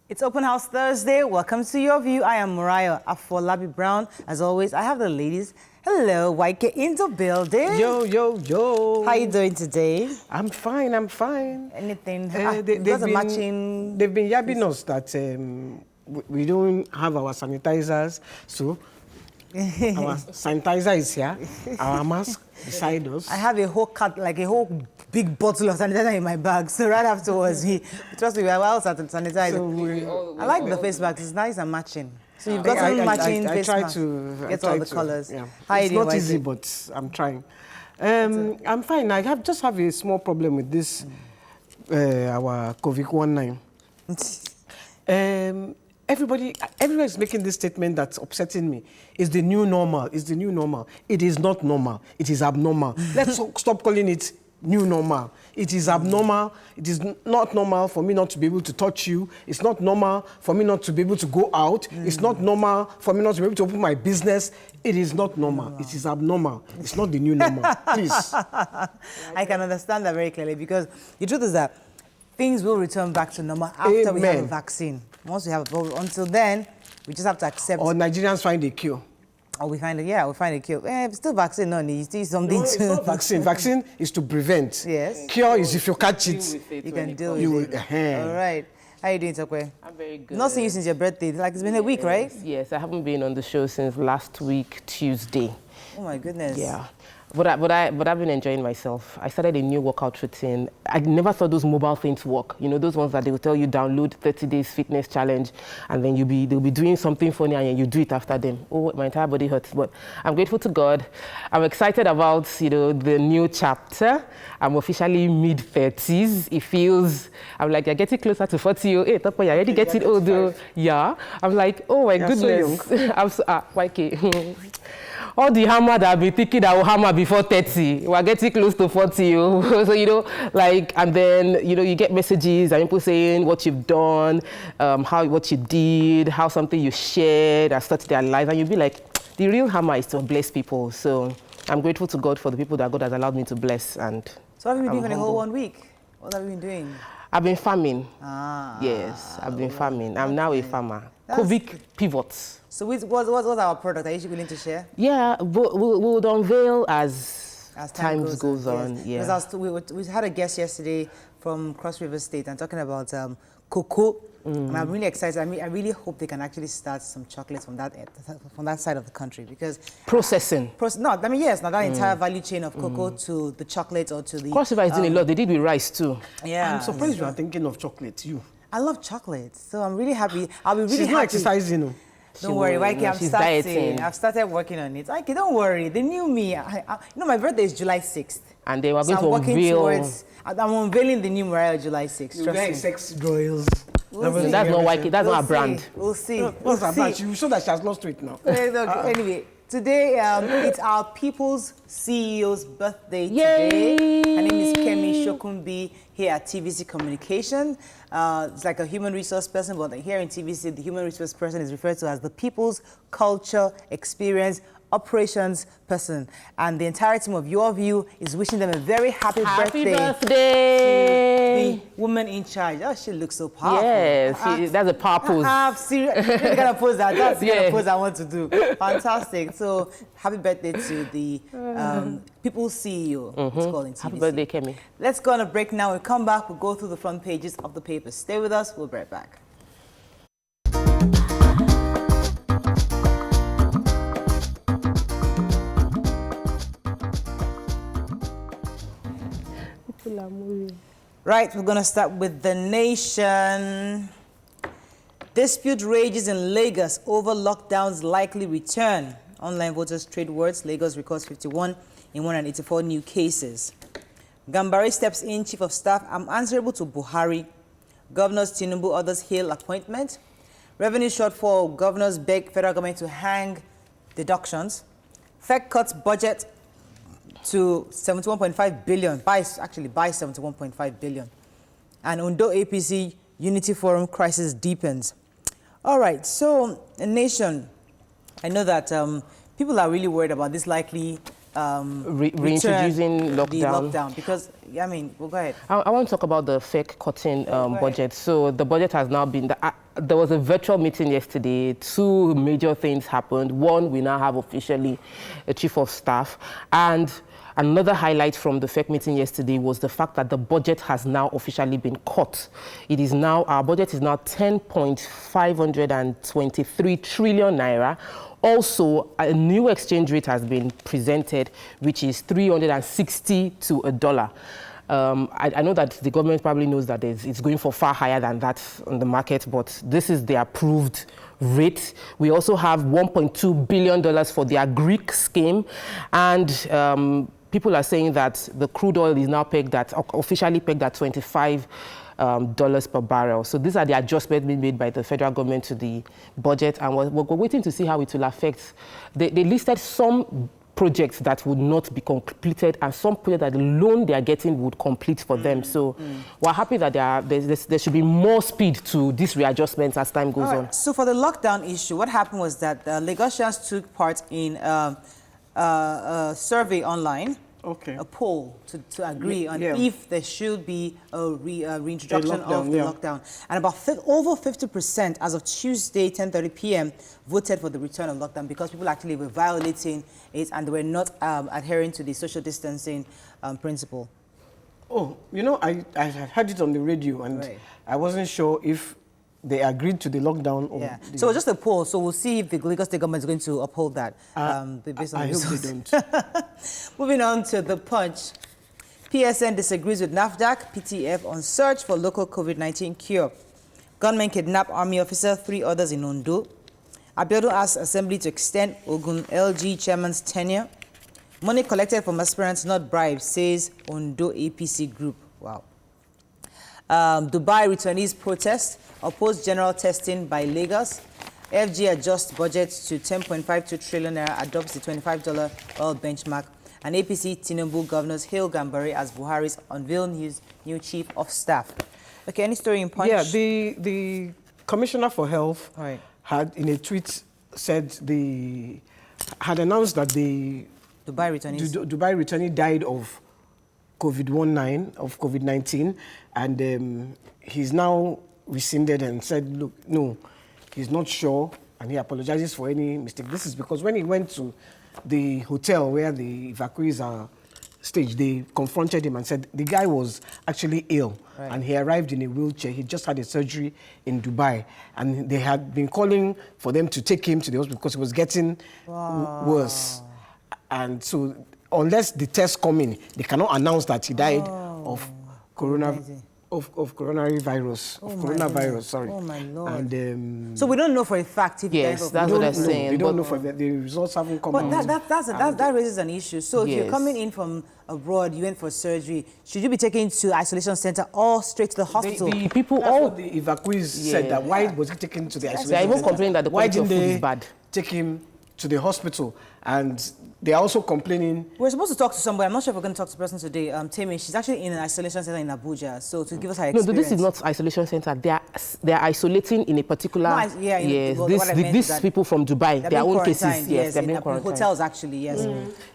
It's Open House Thursday. Welcome to Your View. I am Mariah Afolabi Brown. As always, I have the ladies. Hello, Waike in the building. Yo, yo, yo. How you doing today? I'm fine, I'm fine. Anything? They've been yabbing us that we don't have our sanitizers, so our sanitizer is here, our mask beside us. I have a whole big bottle of sanitizer in my bag, so right afterwards, trust me, we're well sanitized. So I like the face mask, it's nice and matching. So you've got some matching face mask. I get try all the to, colors. Yeah. How it's you doing, not easy, but I'm trying. I'm fine. I just have a small problem with this, our COVID-19. Everybody is making this statement that's upsetting me. It's the new normal. It's the new normal. It is not normal. It is abnormal. Let's stop calling it new normal. It is abnormal. It is not normal for me not to be able to touch you. It's not normal for me not to be able to go out. It's not normal for me not to be able to open my business. It is not normal. It is abnormal. It's not the new normal. Please. I can understand that very clearly because the truth is that things will return back to normal after we have a vaccine. Once we have until then, we just have to accept. Or Nigerians find a cure. Or we find a cure. Still vaccine, no need. Still something. No, it's not vaccine. Vaccine is to prevent. Yes. Cure is if you catch it. You can deal with it. All right. How are you doing, Tokwe? I'm very good. Not seen you since your birthday. Like it's been a week, right? Yes, I haven't been on the show since last week, Tuesday. Oh my goodness. Yeah. But I've been enjoying myself. I started a new workout routine. I never saw those mobile things work. You know, those ones that they will tell you download 30 days fitness challenge, and then they'll be doing something funny and you do it after them. Oh, my entire body hurts. But I'm grateful to God. I'm excited about, the new chapter. I'm officially mid-30s. It feels, I'm like, you're getting closer to 40. Hey, Topo, you're already getting older. Yeah. I'm like, oh my goodness. So young. I'm so, YK. All the hammer that I've been thinking I will hammer before 30, we're getting close to 40. So, and then, you get messages and people saying what you've done, what you did, how something you shared has touched their lives. And you'll be like, the real hammer is to bless people. So I'm grateful to God for the people that God has allowed me to bless. And so what have you been doing for the whole 1 week? What have you been doing? I've been farming. Yes, I've been farming. I'm now a farmer. COVID pivots. So what's our product? Are you willing to share? Yeah, we'll unveil as time goes on. Yes. Yeah. Because we had a guest yesterday from Cross River State and talking about cocoa. And I'm really excited. I really hope they can actually start some chocolates from that side of the country because processing. That entire value chain of cocoa to the chocolate or to the Cross River is doing a lot. They did with rice too. Yeah. I'm surprised you are thinking of chocolate. I love chocolate, so I'm really happy. I'll be really She's happy. not exercising. Don't worry, Waike, dieting. I've started working on it. Waike, don't worry. The new me. My birthday is July 6th. And they were going to unveil. I'm unveiling the new Mariah July 6th. Trust me. Sex royals. That's not Waike. That's not a brand. We'll see. What's her brand? You show that she has lost weight now. Anyway, today it's our people's CEO's birthday Yay! today. Her name is Kemi Shokunbi here at TVC Communication. It's like a human resource person, but here in TVC, the human resource person is referred to as the people's culture, experience, operations person. And the entire team of Your View is wishing them a very happy birthday. Happy birthday! To the woman in charge. Oh, she looks so powerful. Yes, that's a power pose. That's the kind of pose that's the kind of pose I want to do. Fantastic. So, happy birthday to the People's CEO. It's called in TVC. Happy birthday, Kemi. Let's go on a break now. We'll come back. We'll go through the front pages of the papers. Stay with us. We'll be right back. Right, we're going to start with The Nation. Dispute rages in Lagos over lockdown's likely return. Online voters trade words. Lagos records 51 in 184 new cases. Gambari steps in, Chief of Staff. I'm answerable to Buhari. Governors Tinubu, others hail appointment. Revenue shortfall. Governors beg federal government to hang deductions. FEC cuts budget to 71.5 billion, by 71.5 billion. And Ondo APC Unity Forum crisis deepens. All right, so, Nation, I know that people are really worried about this likely reintroducing return lockdown. the lockdown? Because, I mean, well, go ahead. I want to talk about the FEC cutting budget. So the budget has now been, there was a virtual meeting yesterday. Two major things happened. One, we now have officially a chief of staff. And another highlight from the FEC meeting yesterday was the fact that the budget has now officially been cut. It is now, our budget is now 10.523 trillion naira. Also, a new exchange rate has been presented, which is 360 to a dollar. I know that the government probably knows that it's going for far higher than that on the market, but this is the approved rate. We also have $1.2 billion for the Greek scheme, and people are saying that the crude oil is now officially pegged at $25 per barrel. So these are the adjustments being made by the federal government to the budget, and we're waiting to see how it will affect. They listed some projects that would not be completed and some projects that the loan they are getting would complete for them. So we're happy that there should be more speed to these readjustments as time goes on. So for the lockdown issue, what happened was that Lagosians took part in a survey online, a poll to agree on if there should be a reintroduction of the lockdown. And about over 50% as of Tuesday, 10:30 p.m., voted for the return of lockdown because people actually were violating it and they were not adhering to the social distancing principle. Oh, you know, I heard it on the radio and I wasn't sure if they agreed to the lockdown. Or So it's just a poll. So we'll see if the Lagos State government is going to uphold that. Based on I hope they don't. Moving on to the Punch. PSN disagrees with NAFDAC, PTF on search for local COVID-19 cure. Gunmen kidnap army officer, 3 others in Ondo. Abiodun asks Assembly to extend Ogun LG chairman's tenure. Money collected from aspirants, not bribes, says Ondo APC group. Wow. Dubai returnees protest, oppose general testing by Lagos. FG adjusts budget to 10.52 trillion naira, adopts the $25 oil benchmark. And APC Tinubu governors hail Gambari as Buhari's unveiled his new chief of staff. Okay, any story in Punch? Yeah, the Commissioner for Health had, in a tweet, said had announced that the Dubai returnee died of COVID-19, and he's now rescinded and said, look, no, he's not sure, and he apologizes for any mistake. This is because when he went to the hotel where the evacuees are staged, they confronted him and said the guy was actually ill, and he arrived in a wheelchair. He just had a surgery in Dubai, and they had been calling for them to take him to the hospital because he was getting worse. And so unless the tests come in, they cannot announce that he died of coronavirus. Sorry. Oh my Lord. And so we don't know for a fact if that's what they're saying. We don't know for the results haven't come out. But that raises an issue. So if you're coming in from abroad, you went for surgery, should you be taken to isolation center or straight to the hospital? The people, that's what the evacuees said, that why was he taken to the isolation center? They even complained that the quality of food is bad. Take him to the hospital, and they're also complaining. We're supposed to talk to somebody. I'm not sure if we're going to talk to the person today. Temi, she's actually in an isolation center in Abuja. So to give us her experience. No, this is not isolation center. They are isolating in a particular. These people from Dubai, their own cases. Yes, they're being quarantined. Hotels actually, yes.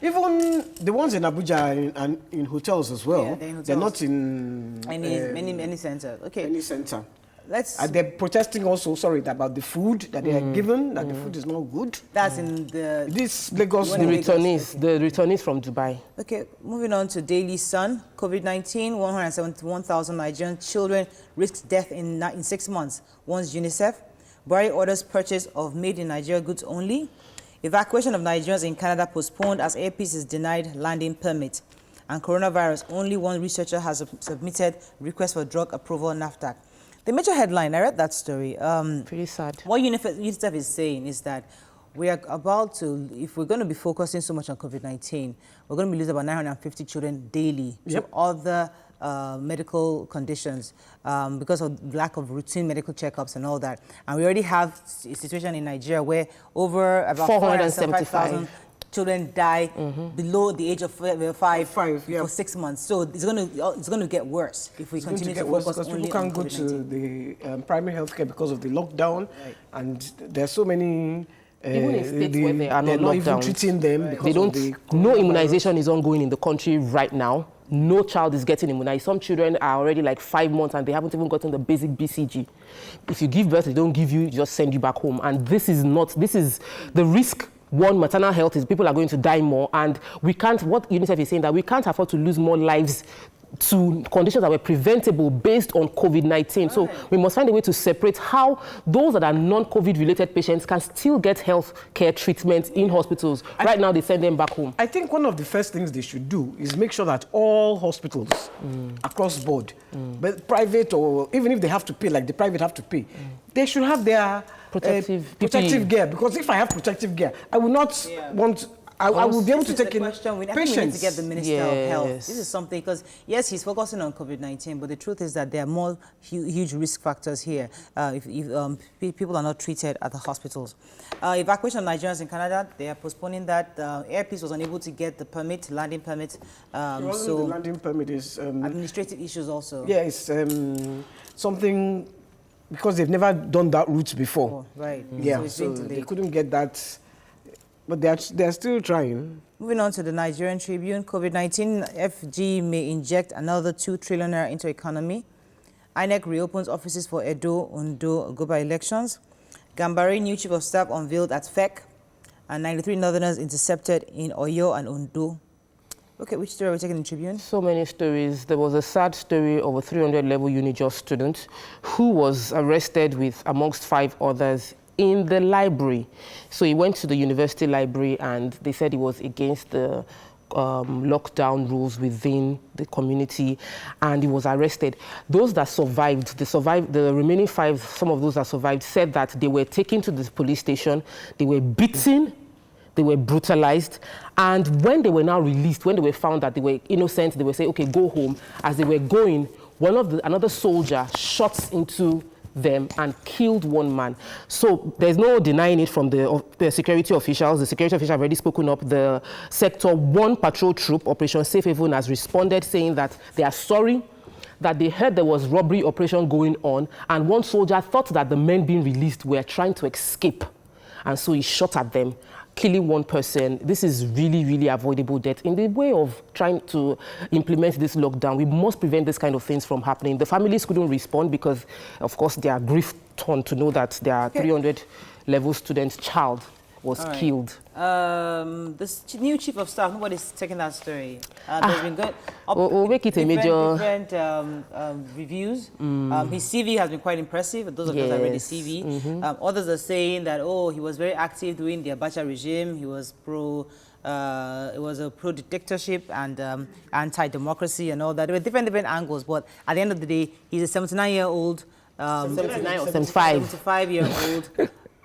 Even the ones in Abuja and in hotels as well. Yeah, they're in hotels. They're not in any center. Okay. Any center. They're protesting also, about the food that they are given, that the food is not good. That's in the... This Lagos... The returnees from Dubai. Okay, moving on to Daily Sun. COVID-19, 171,000 Nigerian children risked death in 6 months, warns UNICEF. Buhari orders purchase of made-in-Nigeria goods only. Evacuation of Nigerians in Canada postponed as Airpeace is denied landing permit. And coronavirus, only one researcher has submitted request for drug approval, NAFDAC. The major headline, I read that story. Pretty sad. What UNICEF is saying is that we are about to, if we're going to be focusing so much on COVID-19, we're going to be losing about 950 children daily to other medical conditions because of lack of routine medical checkups and all that. And we already have a situation in Nigeria where over about 475,000 children die below the age of 5 for 6 months. So it's going to get worse if we continue to focus only on COVID-19. People can't go to the primary health care because of the lockdown, and there are so many Even in states where they are not they're not even lockdowns, treating them because they of don't. the No coronavirus. immunization is ongoing in the country right now. No child is getting immunized. Some children are already like 5 months and they haven't even gotten the basic BCG. If you give birth, they don't give you, just send you back home. And this is the risk. One, maternal health is people are going to die more, and we can't, what UNICEF is saying, that we can't afford to lose more lives to conditions that were preventable based on COVID-19. Right. So we must find a way to separate how those that are non-COVID related patients can still get health care treatment in hospitals. Right now, they send them back home. I think one of the first things they should do is make sure that all hospitals across board, but private or even if they have to pay, like the private have to pay, they should have their protective gear. Because if I have protective gear, I will not want... I will be able to take in patients. We need to get the Minister of Health. This is something, because, yes, he's focusing on COVID-19, but the truth is that there are more huge risk factors here if people are not treated at the hospitals. Evacuation of Nigerians in Canada, they are postponing that. Air Peace was unable to get the permit, landing permit. So the landing permit is... administrative issues also. Yeah, it's something... Because they've never done that route before. Oh, right. Yeah, so they couldn't get that... But they're still trying. Moving on to the Nigerian Tribune, COVID-19 FG may inject another 2 trillion naira into economy. INEC reopens offices for Edo, Ondo, Goba elections. Gambari, new chief of staff, unveiled at FEC. And 93 northerners intercepted in Oyo and Ondo. Okay, which story are we taking in Tribune? So many stories. There was a sad story of a 300-level UniJust student who was arrested with, amongst 5 others, in the library. So he went to the university library and they said he was against the lockdown rules within the community, and he was arrested. Those that survived, the remaining 5, some of those that survived, said that they were taken to the police station, they were beaten, they were brutalized, and when they were now released, when they were found that they were innocent, they were saying, okay, go home. As they were going, another soldier shot into them and killed 1 man. So there's no denying it from the security officials. The security officials have already spoken up. The Sector 1 patrol troop, Operation Safe Haven, has responded saying that they are sorry, that they heard there was robbery operation going on, and one soldier thought that the men being released were trying to escape. And so he shot at them, killing 1 person. This is really, really avoidable death. In the way of trying to implement this lockdown, we must prevent this kind of things from happening. The families couldn't respond because, of course, they are grief-torn to know that their 300-level student's child was killed. This new chief of staff, nobody's taking that story. There's been good, we'll make it a major... different reviews. His CV has been quite impressive. Those of us that read his CV. Others are saying that, he was very active during the Abacha regime. He was it was a pro-dictatorship and anti-democracy and all that. There were different angles, but at the end of the day, he's a 79-year-old, 79 or 75. 75-year-old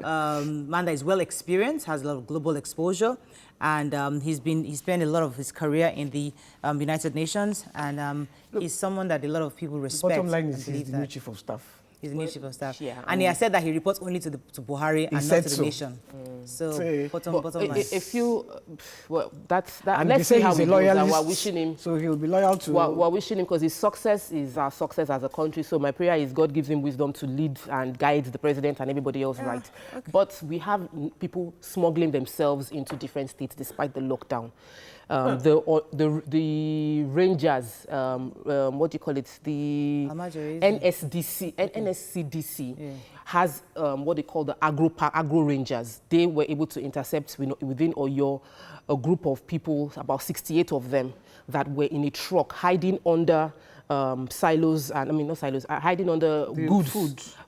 man that is well experienced, has a lot of global exposure, and he spent a lot of his career in the United Nations, and he's someone that a lot of people respect. Bottom line is he's the new chief of staff. He's the new chief of staff. Yeah, and he has said that he reports only to Buhari and not to the nation. So, bottom line. If you, that's that. And let's see how he's he a goes. loyalist, We're wishing him. So he'll be loyal to... We're wishing him, because his success is our success as a country. So my prayer is God gives him wisdom to lead and guide the president and everybody else right. Okay. But we have people smuggling themselves into different states despite the lockdown. The Rangers, what do you call it? The NSCDC has what they call the agro Rangers. They were able to intercept within Oyo a group of people, about 68 of them, that were in a truck hiding under silos, and not silos, hiding under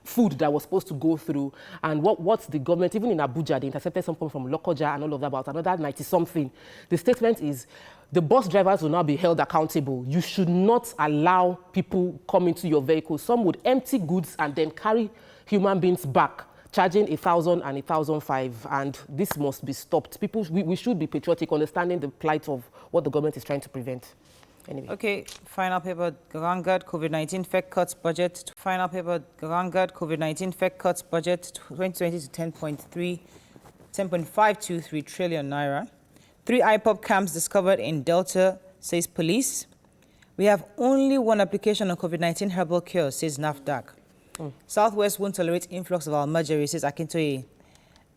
food that was supposed to go through. And what's the government, even in Abuja, they intercepted something from Lokoja and all of that, about another 90-something. The statement is, the bus drivers will now be held accountable. You should not allow people come into your vehicle. Some would empty goods and then carry human beings back, charging 1,000 and 1,005, and this must be stopped. We should be patriotic, understanding the plight of what the government is trying to prevent. Anyway. Okay, final paper, Garangad, COVID-19 FEC cuts budget. Final paper, Garangad, COVID-19 FEC cuts budget 2020 to 10.523 trillion naira. 3 IPOP camps discovered in Delta, says police. We have only 1 application on COVID-19 herbal cure, says NAFDAC. Southwest won't tolerate influx of Almajiri, says Akintoye.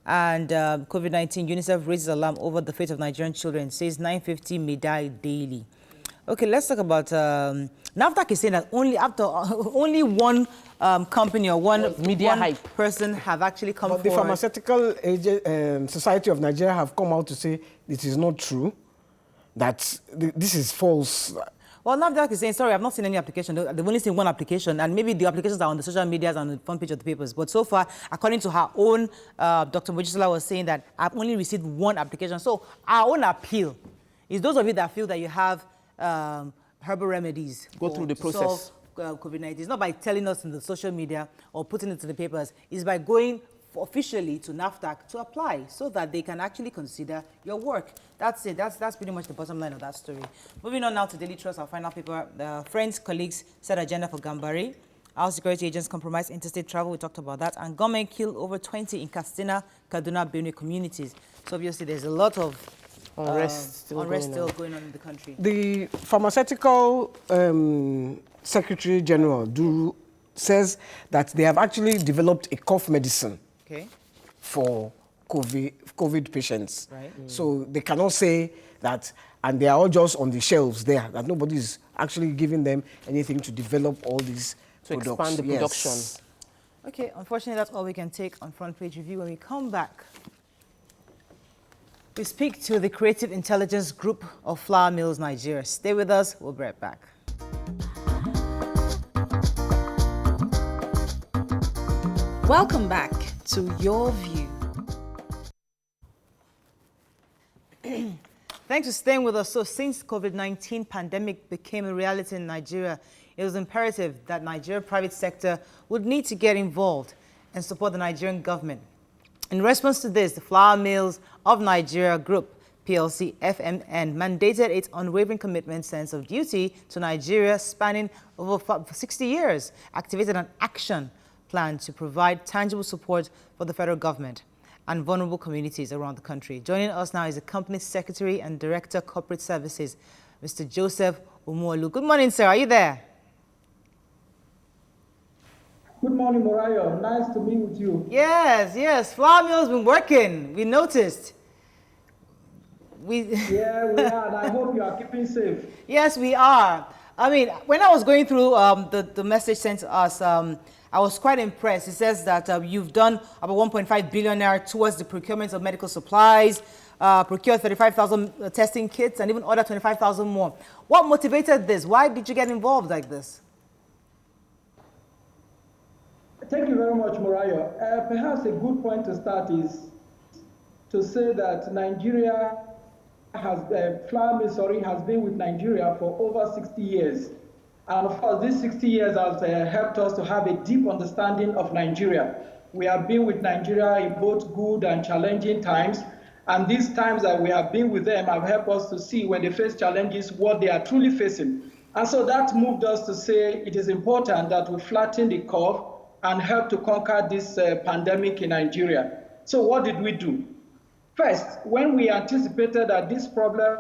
And COVID-19, UNICEF raises alarm over the fate of Nigerian children, says 950 may die daily. Okay, let's talk about NAFDAC is saying that only one company or one person have actually come forward. But the Pharmaceutical Society of Nigeria have come out to say it is not true, that this is false. Well, NAFDAC is saying, sorry, I've not seen any application. They've only seen one application, and maybe the applications are on the social medias and the front page of the papers. But so far, according to her own, Dr. Mojisola was saying that I've only received one application. So our own appeal is those of you that feel that you have herbal remedies. Go through the process. COVID-19. It's not by telling us in the social media or putting it in the papers. It's by going officially to NAFDAC to apply so that they can actually consider your work. That's it. That's pretty much the bottom line of that story. Moving on now to Daily Trust, our final paper. Friends, colleagues set agenda for Gambari. Our security agents compromise interstate travel. We talked about that. And gunmen kill over 20 in Katsina, Kaduna, Benue communities. So obviously there's a lot of unrest still going on in the country. The Pharmaceutical Secretary General Duru says that they have actually developed a cough medicine for COVID patients. Right. So they cannot say that, and they are all just on the shelves there, that nobody is actually giving them anything to develop all these products. To expand the production. Okay, unfortunately, that's all we can take on Front Page Review. When we come back, we speak to the Creative Intelligence Group of Flour Mills, Nigeria. Stay with us. We'll be right back. Welcome back to Your View. Thanks for staying with us. So since COVID-19 pandemic became a reality in Nigeria, it was imperative that Nigeria private sector would need to get involved and support the Nigerian government. In response to this, the Flour Mills of Nigeria Group, PLC FMN, mandated its unwavering commitment, sense of duty to Nigeria spanning over 60 years, activated an action plan to provide tangible support for the federal government and vulnerable communities around the country. Joining us now is the company secretary and director corporate services, Mr. Joseph Umuolu. Good morning, sir. Are you there? Good morning, Morayo. Nice to meet with you. Yes. Flour Mill's been working. We noticed. Yeah, we are, and I hope you are keeping safe. Yes, we are. I mean, when I was going through the message sent to us, I was quite impressed. It says that you've done about 1.5 billion naira towards the procurement of medical supplies, procured 35,000 testing kits, and even ordered 25,000 more. What motivated this? Why did you get involved like this? Thank you very much, Morayo. Perhaps a good point to start is to say that Nigeria Flour Mills has been with Nigeria for over 60 years. And of course, these 60 years has helped us to have a deep understanding of Nigeria. We have been with Nigeria in both good and challenging times. And these times that we have been with them have helped us to see when they face challenges, what they are truly facing. And so that moved us to say it is important that we flatten the curve and help to conquer this pandemic in Nigeria. So what did we do? First, when we anticipated that this problem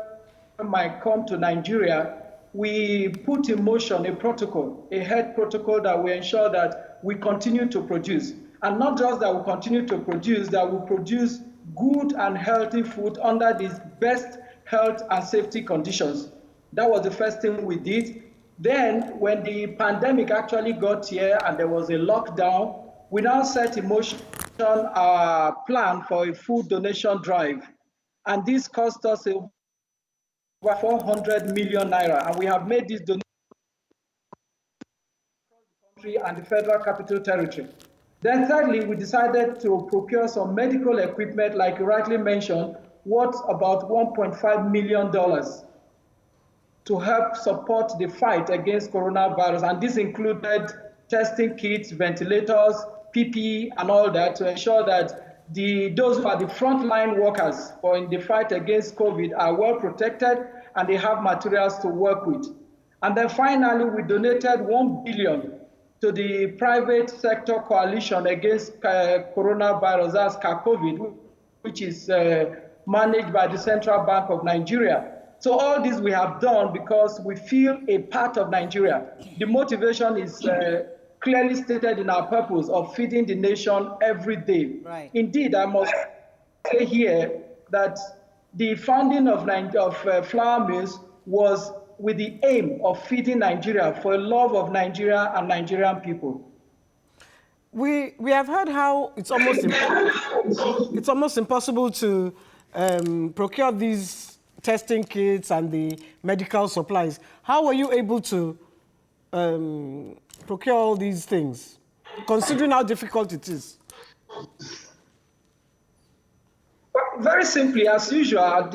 might come to Nigeria, we put in motion a protocol, a health protocol that will ensure that we continue to produce. And not just that we continue to produce, that we produce good and healthy food under the best health and safety conditions. That was the first thing we did. Then, when the pandemic actually got here and there was a lockdown, we now set in motion our plan for a food donation drive. And this cost us over 400 million naira. And we have made this donation across the country and the Federal Capital Territory. Then thirdly, we decided to procure some medical equipment, like you rightly mentioned, worth about $1.5 million to help support the fight against coronavirus. And this included testing kits, ventilators, PPE, and all that to ensure that those who are the frontline workers in the fight against COVID are well protected and they have materials to work with. And then finally, we donated 1 billion to the private sector coalition against coronavirus, that's COVID, which is managed by the Central Bank of Nigeria. So all this we have done because we feel a part of Nigeria. The motivation is clearly stated in our purpose of feeding the nation every day. Right. Indeed, I must say here that the founding of flour mills was with the aim of feeding Nigeria for a love of Nigeria and Nigerian people. We have heard how it's almost impossible to procure these testing kits and the medical supplies. How were you able to procure all these things, considering how difficult it is? Well, very simply, as usual,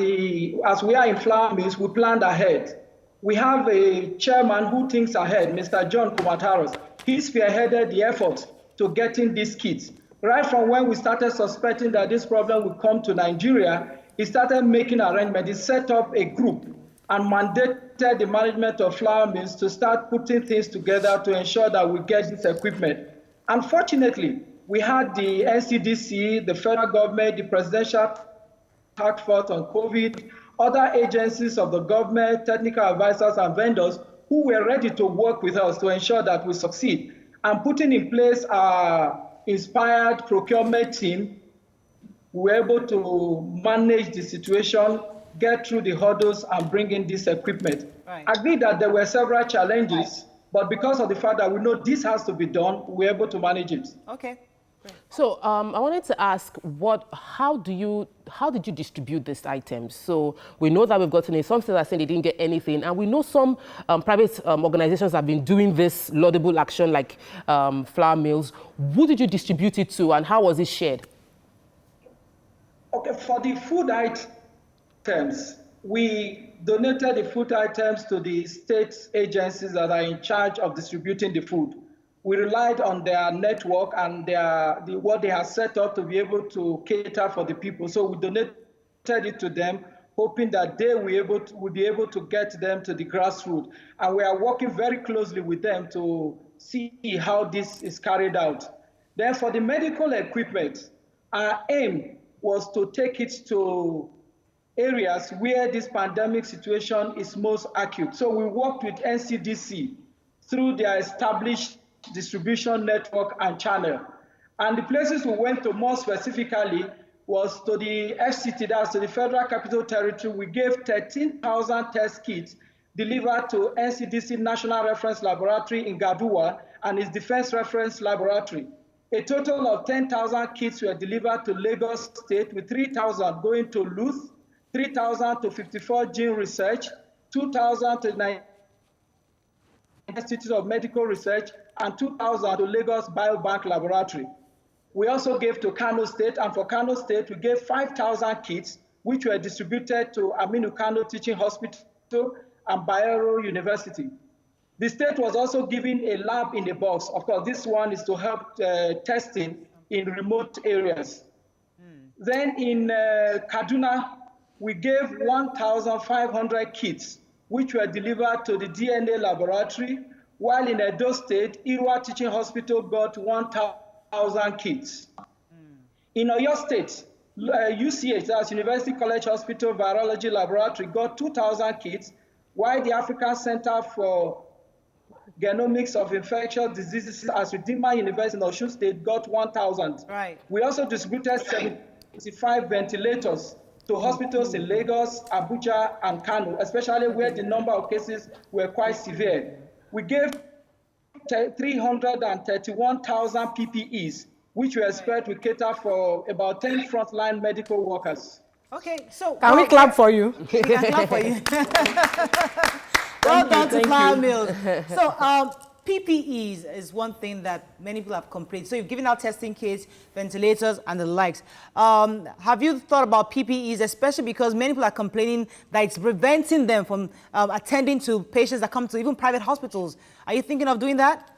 as we are in flour mills, we planned ahead. We have a chairman who thinks ahead, Mr. John Kumataros. He spearheaded the effort to getting these kits. Right from when we started suspecting that this problem would come to Nigeria, he started making arrangements. He set up a group and mandated the management of flour mills to start putting things together to ensure that we get this equipment. Unfortunately, we had the NCDC, the federal government, the presidential task force on COVID, other agencies of the government, technical advisors and vendors who were ready to work with us to ensure that we succeed. And putting in place our inspired procurement team, we were able to manage the situation, get through the hurdles and bring in this equipment. Right. Agree that there were several challenges, but because of the fact that we know this has to be done, we were able to manage it. Okay. So I wanted to ask, how did you distribute these items? So we know that we've gotten it. Some states are saying they didn't get anything, and we know some private organizations have been doing this laudable action like flour mills. Who did you distribute it to, and how was it shared? Okay, for the food items, we donated the food items to the state agencies that are in charge of distributing the food. We relied on their network and what they have set up to be able to cater for the people. So we donated it to them, hoping that they will be able to get them to the grassroots. And we are working very closely with them to see how this is carried out. Then for the medical equipment, our aim was to take it to areas where this pandemic situation is most acute. So we worked with NCDC through their established distribution network and channel. And the places we went to more specifically was to the FCT, that's to the Federal Capital Territory. We gave 13,000 test kits delivered to NCDC National Reference Laboratory in Gaduwa and its Defense Reference Laboratory. A total of 10,000 kits were delivered to Lagos State, with 3,000 going to Luth, 3,000 to 54 Gene Research, 2,000 to the Institute of Medical Research, and 2,000 to Lagos Biobank Laboratory. We also gave to Kano State, and for Kano State, we gave 5,000 kits, which were distributed to Aminu Kano Teaching Hospital and Bayero University. The state was also given a lab in a box. Of course, this one is to help testing in remote areas. Then in Kaduna, we gave 1,500 kits, which were delivered to the DNA laboratory, while in Edo State, Irwa Teaching Hospital got 1,000 kits. In Oyo State, UCH, that's University College Hospital Virology Laboratory, got 2,000 kits, while the African Center for Genomics of Infectious Diseases at Redeemer University in Osun State got 1,000. Right. We also distributed 75 ventilators to hospitals in Lagos, Abuja, and Kano, especially where the number of cases were quite severe. We gave 331,000 PPEs, which we expect will cater for about 10 frontline medical workers. Okay, so Can we clap for you? We can clap for you. Well done to flour mills. So PPEs is one thing that many people have complained. So you've given out testing kits, ventilators, and the likes. Have you thought about PPEs, especially because many people are complaining that it's preventing them from attending to patients that come to even private hospitals? Are you thinking of doing that?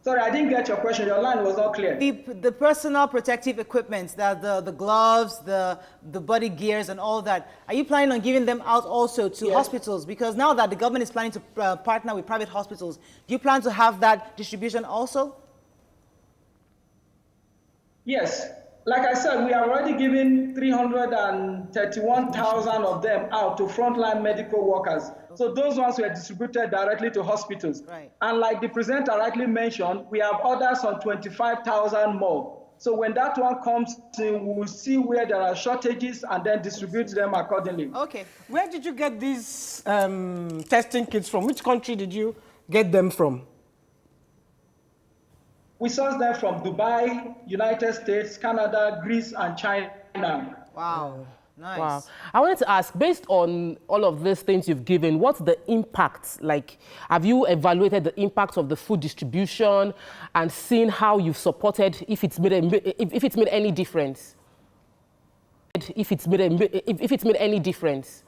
Sorry, I didn't get your question. Your line was not clear. The personal protective equipment, the gloves, the body gears and all that, are you planning on giving them out also to hospitals? Because now that the government is planning to partner with private hospitals, do you plan to have that distribution also? Yes. Like I said, we are already giving 331,000 of them out to frontline medical workers. So those ones were distributed directly to hospitals. Right. And like the presenter rightly mentioned, we have orders on 25,000 more. So when that one comes in, we will see where there are shortages and then distribute them accordingly. Okay. Where did you get these testing kits from? Which country did you get them from? We source them from Dubai, United States, Canada, Greece, and China. Wow. Nice. Wow. I wanted to ask, based on all of these things you've given, what's the impact? Like, have you evaluated the impact of the food distribution and seen how you've supported, if it's made any difference? If it's made any difference?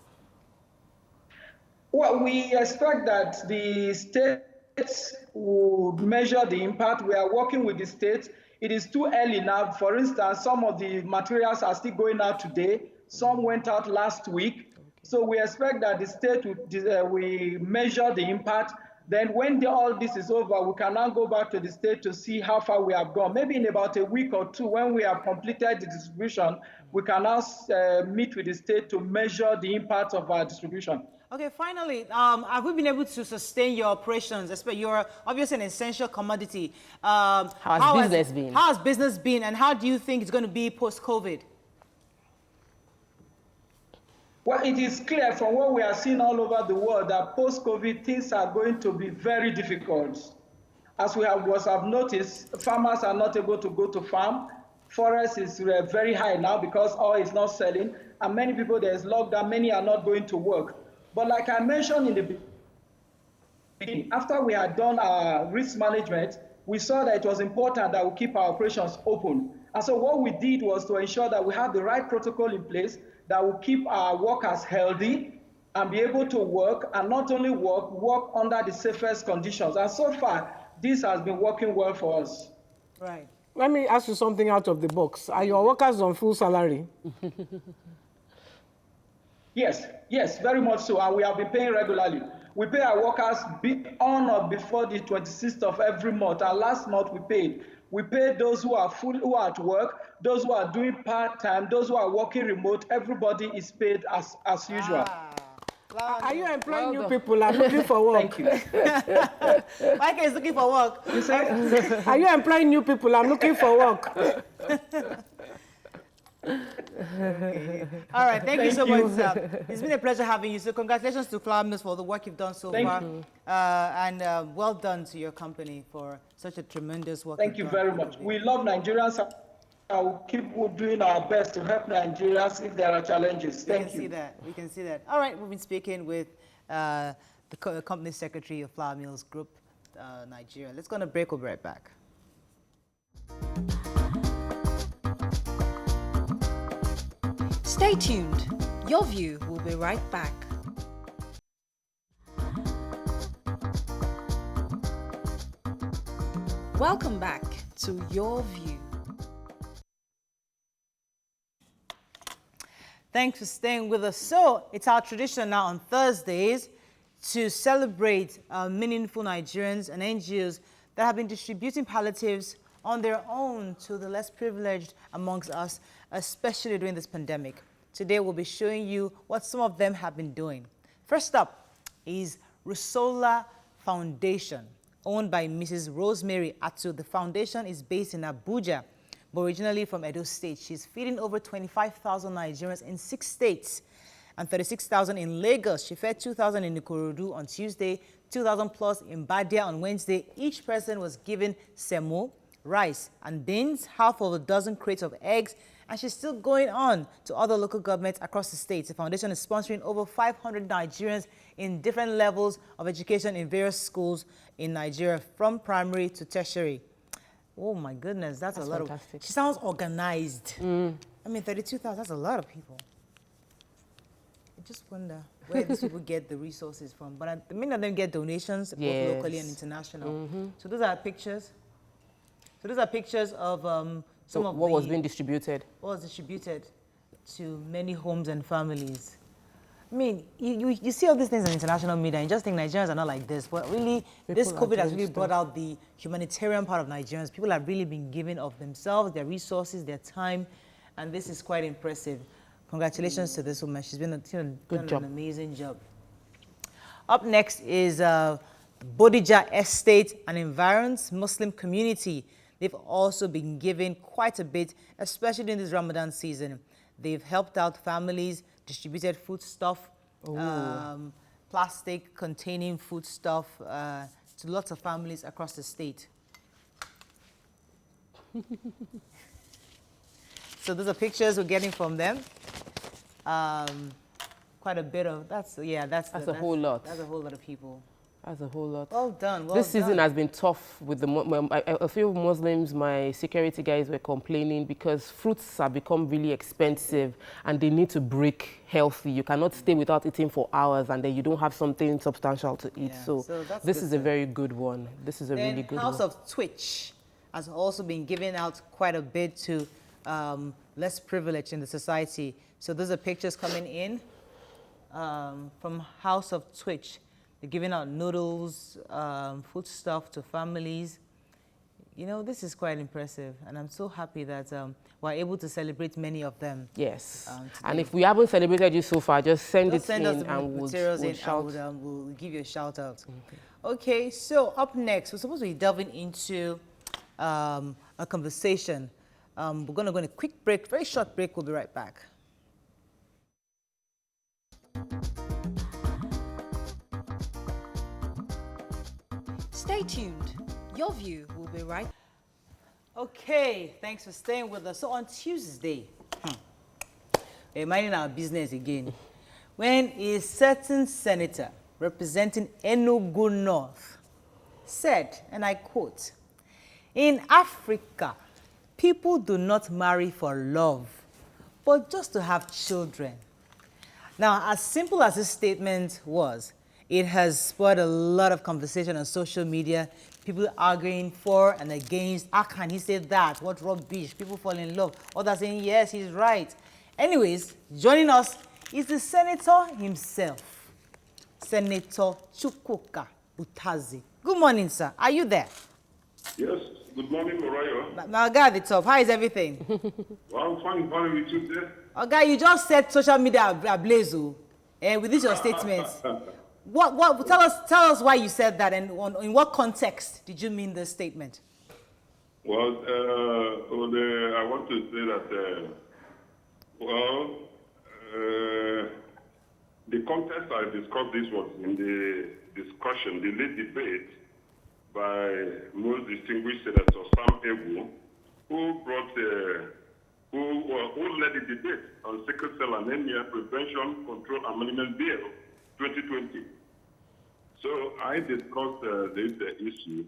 Well, we expect that the states would measure the impact. We are working with the states. It is too early now. For instance, some of the materials are still going out today. Some went out last week. So we expect that the state will measure the impact. Then when all this is over, we can now go back to the state to see how far we have gone. Maybe in about a week or two, when we have completed the distribution, we can now meet with the state to measure the impact of our distribution. Okay, finally, have we been able to sustain your operations? Especially, you're obviously an essential commodity. How has business been? How has business been, and how do you think it's going to be post-COVID? Well, it is clear from what we are seeing all over the world that post-COVID things are going to be very difficult. As we have noticed, farmers are not able to go to farm. Forest is very high now because oil is not selling, and many people, there is lockdown, many are not going to work. But like I mentioned in the beginning, after we had done our risk management, we saw that it was important that we keep our operations open. And so what we did was to ensure that we have the right protocol in place that will keep our workers healthy and be able to work, and not only work under the safest conditions. And so far, this has been working well for us. Right. Let me ask you something out of the box. Are your workers on full salary? Yes, very much so, and we have been paying regularly. We pay our workers on or before the 26th of every month, and last month we paid. We pay those who are at work, those who are doing part-time, those who are working remote. Everybody is paid as usual. Are you employing new people? I'm looking for work. Thank you. Mike is looking for work. You say? Are you employing new people? I'm looking for work. All right, thank you so much, sir. It's been a pleasure having you. So congratulations to Flour Mills for the work you've done so far. And well done to your company for such a tremendous work. Thank you very much. We love Nigerians. I will keep doing our best to help Nigerians if there are challenges. Thank you. We can see that. All right, we've been speaking with the company secretary of Flour Mills Group, Nigeria. Let's go on a break. We'll be right back. Stay tuned. Your View will be right back. Welcome back to Your View. Thanks for staying with us. So it's our tradition now on Thursdays to celebrate meaningful Nigerians and NGOs that have been distributing palliatives on their own to the less privileged amongst us, especially during this pandemic. Today we'll be showing you what some of them have been doing. First up is Rusola Foundation, owned by Mrs. Rosemary Atu. The foundation is based in Abuja, but originally from Edo State. She's feeding over 25,000 Nigerians in 6 states and 36,000 in Lagos. She fed 2,000 in Ikorodu on Tuesday, 2,000 plus in Badia on Wednesday. Each person was given semo, rice, and beans, half of a dozen crates of eggs, and she's still going on to other local governments across the states. The foundation is sponsoring over 500 Nigerians in different levels of education in various schools in Nigeria, from primary to tertiary. Oh my goodness, that's a lot fantastic. She sounds organized. I mean, 32,000, that's a lot of people. I just wonder where these people get the resources from. But many of them get donations, both locally and international. So those are pictures. So those are pictures of some of what was being distributed. What was distributed to many homes and families. I mean, you see all these things in international media and you just think Nigerians are not like this. But really, this COVID has really brought out the humanitarian part of Nigerians. People have really been giving of themselves, their resources, their time, and this is quite impressive. Congratulations to this woman. She's been done an amazing job. Up next is Bodija Estate and Environs Muslim community. They've also been giving quite a bit, especially during this Ramadan season. They've helped out families, distributed foodstuff, plastic containing foodstuff to lots of families across the state. So those are pictures we're getting from them. Quite a bit of, that's a whole lot. That's a whole lot of people. That's a whole lot. Well done, well This season done. has been tough with a few Muslims, my security guys were complaining because fruits have become really expensive and they need to break healthy. You cannot stay without eating for hours and then you don't have something substantial to eat. Yeah, so this is a very good one. This is a really good one. House of Twitch has also been giving out quite a bit to less privileged in the society. So those are pictures coming in from House of Twitch. They're giving out noodles, food stuff to families. You know, this is quite impressive, and I'm so happy that we're able to celebrate many of them. Yes, and if we haven't celebrated you so far, just send us in the and we'll give you a shout out. Okay, so up next, we're supposed to be delving into a conversation. We're going to go on a quick break, very short break. We'll be right back. Stay tuned. Your view will be right. Okay, thanks for staying with us. So on Tuesday, we're minding our business again, when a certain senator representing Enugu North said, and I quote, "In Africa, people do not marry for love, but just to have children." Now, as simple as this statement was, it has spurred a lot of conversation on social media. People arguing for and against. How can he say that? What rubbish? People fall in love. Others saying, yes, he's right. Anyways, joining us is the senator himself, Senator Chukwuka Butazi. Good morning, sir. Are you there? Yes. Good morning, Morayo. Now, guy at the top, how is everything? Well, I'm fine. Fine with you there. Okay, you just said social media ablaze, with this your statements. What? Tell us why you said that, and in what context did you mean this statement? Well, I want to say that, the context I discussed this was in the discussion, the late debate by most distinguished Senator Sam Ewu, who led the debate on sickle cell anemia prevention, control, and management bill 2020. So I discussed this issue,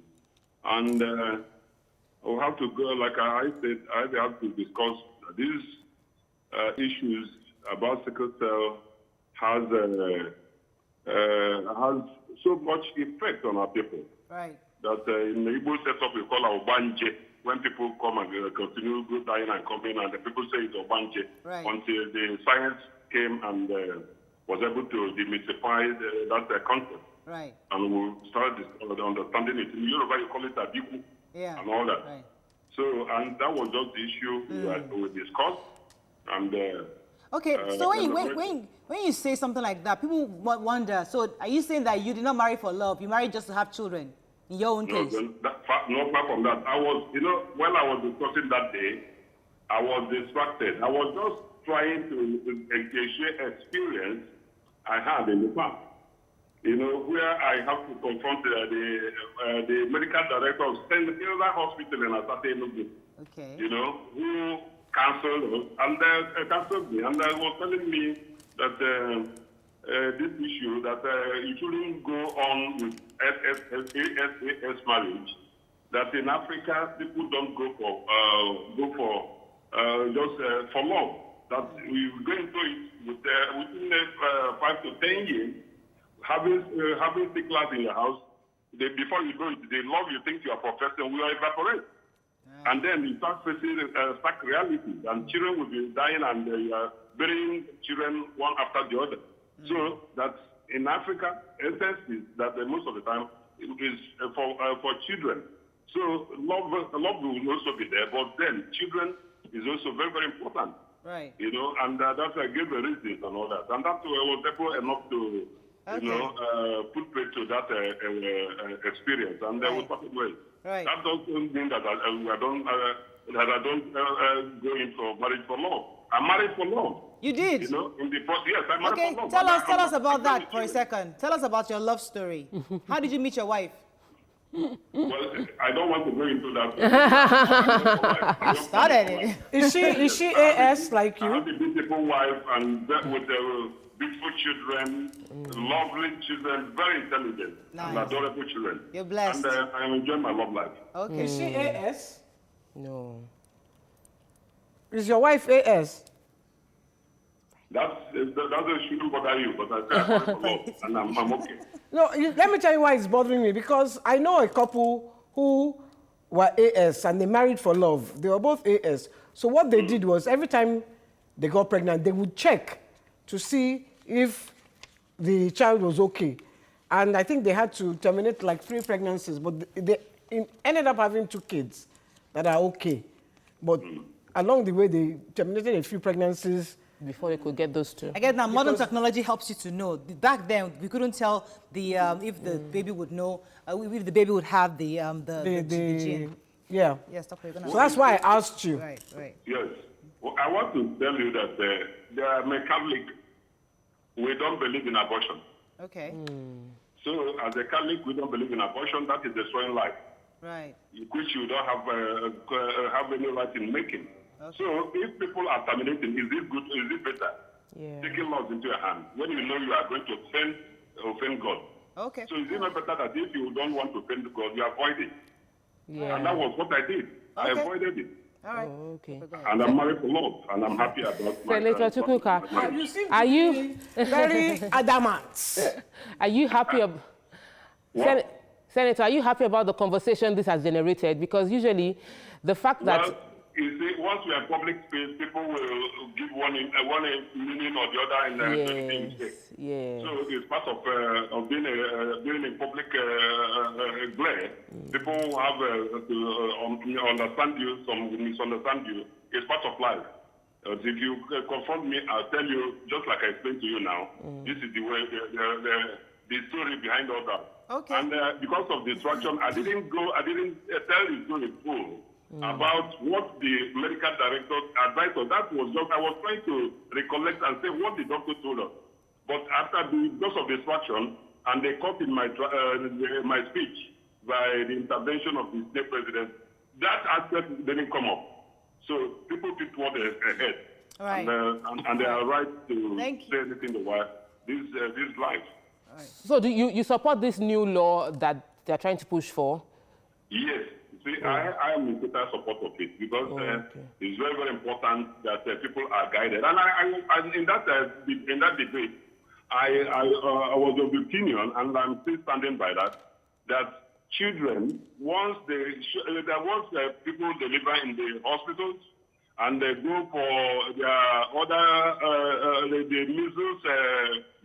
and I'll have to go, like I said, I have to discuss these issues about sickle cell has so much effect on our people. Right. That in the Igbo setup we call our Obanje, when people come and continue go dying and coming, and the people say it's Obanje, right, until the science came and was able to demystify that concept. Right. And we started understanding it. In Yoruba, you call it Abiku, yeah, and all that. Right. So, and that was just the issue we discussed. And okay, so when you say something like that, people wonder, so are you saying that you did not marry for love, you married just to have children, in your own case? No, far from that. I was, when I was discussing that day, I was distracted. I was just trying to share experience I had in the past. Where I have to confront the medical director of St. Hilda Hospital in Asate Enugu. Okay. Who canceled us, and canceled me, and was telling me that this issue, that you shouldn't go on with SAS marriage, that in Africa people don't go for for love, that we will go into it within 5 to 10 years, having sicklers in your house, before you know it, the love you think you are professing will evaporate. And then you start facing stark reality, and children will be dying, and burying children one after the other. So that in Africa, essence is that most of the time it is for children. So love will also be there, but then children is also very, very important. Right. You know, and that's why I gave the reasons and all that. And that was therefore enough to, Okay. you know, put paid to that experience. And there was perfect way. Right. That doesn't mean that I don't go in for marriage for love. I'm married for love. You did? You know, in the first, yes, I'm married Okay, for love. tell us about that for a second. Tell us about your love story. How did you meet your wife? Well, I don't want to go into that. Started it. Is she AS like I you? have a beautiful wife and with beautiful children, lovely children, very intelligent and Nice. adorable children. You're blessed. And I'm enjoying my love life. Okay. Is she AS? No. Is your wife AS? That shouldn't bother you, but I say I'm married for love, and I'm okay. No, let me tell you why it's bothering me. Because I know a couple who were AS and they married for love. They were both AS. So what they did was every time they got pregnant, they would check to see if the child was okay. And I think they had to terminate like 3 pregnancies, but they ended up having 2 kids that are okay. But along the way, they terminated a few pregnancies. Before they could get those 2. I guess now modern technology helps you to know. Back then, we couldn't tell the if the baby would know, if the baby would have the gene. Yeah. Yeah, stop. You're gonna So that's why I asked you. Right, right. Yes. Well, I want to tell you that I'm a Catholic. We don't believe in abortion. Okay. So as a Catholic, we don't believe in abortion. That is destroying life, Right. which you don't have any right in making. Okay. So if people are terminating, is it good? Is it better? Yeah. Taking laws into your hand when you know you are going to offend God. Okay. So is it not better that if you don't want to offend God, you avoid it? Yeah. And that was what I did. I Okay. avoided it. All right. Oh, okay. And I'm married for love, and I'm happy about my Senator Chukwuka, my marriage. You seem to Are you- be very adamant. are you happy? What? Senator, are you happy about the conversation this has generated? Because usually, the fact that Well, you see, once we are in public space, people will give one meaning or the other in the same mistake. yes. So it's part of being in public glare. People have to understand you, some misunderstand you. It's part of life. If you confront me, I'll tell you, just like I explained to you now, this is the way, the story behind all that. Okay. And because of distraction, I didn't tell the story full about what the medical director advised us. That was just, I was trying to recollect and say what the doctor told us. But because of distraction, and they cut in my speech by the intervention of the state president, that aspect didn't come up. So people picked what they had. All right. And they are right to Thank you. say anything they want. This life. so do you support this new law that they're trying to push for? Yes. See, I am in total support of it because it's very, very important that people are guided. And in that debate, I was of the opinion, and I'm still standing by that children, once people deliver in the hospitals and they go for their other the measles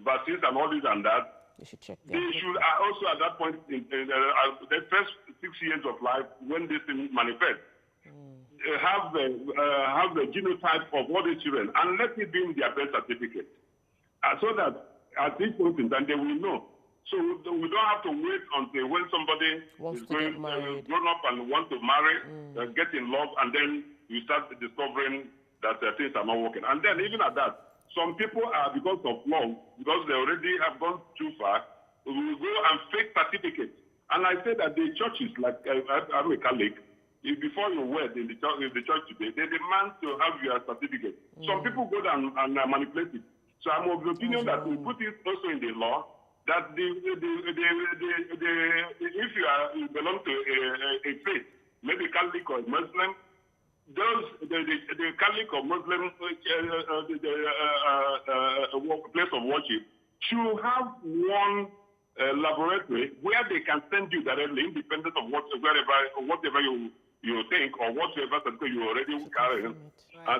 vaccines and all this and that, You should check they that. should also at that point in the first 6 years of life when this thing manifests, have the genotype of all the children and let it be in their birth certificate, so that at this point in time they will know. So we don't have to wait until when somebody Wants is to get married. grown up and want to marry, get in love, and then you start discovering that things are not working. And then even at that, some people are, because of love, because they already have gone too far, will go and fake certificates. And I say that the churches, like I'm a Catholic, before you wed in the church today, they demand to have your certificate. Some people go down and manipulate it. So I'm of the opinion that we put it also in the law that if you belong to a faith, maybe Catholic or Muslim, the Catholic or Muslim place of worship should have one laboratory where they can send you directly, independent of whatever you think or whatever certificate you already carry,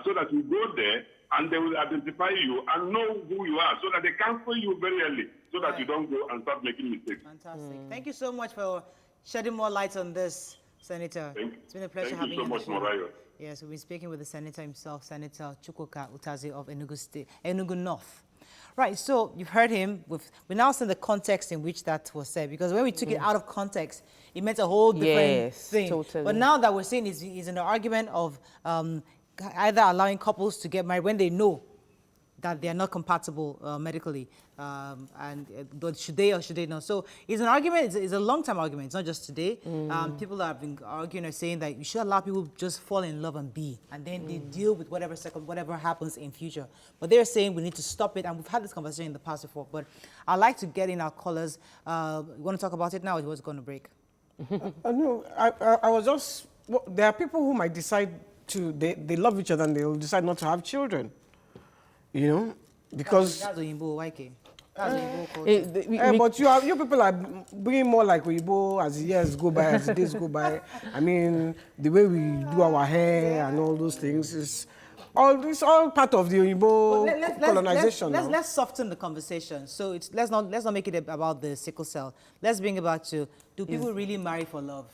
so that you go there and they will identify you and know who you are so that they cancel you very early so that you don't go and start making mistakes. Fantastic. Thank you so much for shedding more light on this, Senator. It's been a pleasure having you. Thank you so much, Morayo. Yes, we've been speaking with the Senator himself, Senator Chukwuka Utazi of Enugu North. Right, so you've heard him. We now see the context in which that was said, because when we took it out of context, it meant a whole different thing. Totally. But now that we're seeing is an argument of either allowing couples to get married when they know that they are not compatible medically, should they or should they not? So it's an argument, it's a long-term argument, it's not just today. People have been arguing or saying that you should allow people to just fall in love and be, and then they deal with whatever happens in future. But they're saying we need to stop it, and we've had this conversation in the past before, but I'd like to get in our callers. You want to talk about it now, or was going to break? No, I was just, there are people who might decide they love each other and they'll decide not to have children. You know, because that's Oyinbo, YK. That's Oyinbo culture. but you people are being more like Oyinbo as the years go by, as the days go by. I mean, the way we do our hair and all those things is all part of the Oyinbo colonization. Let's soften the conversation. So let's not make it about the sickle cell. Let's bring it back to, do people really marry for love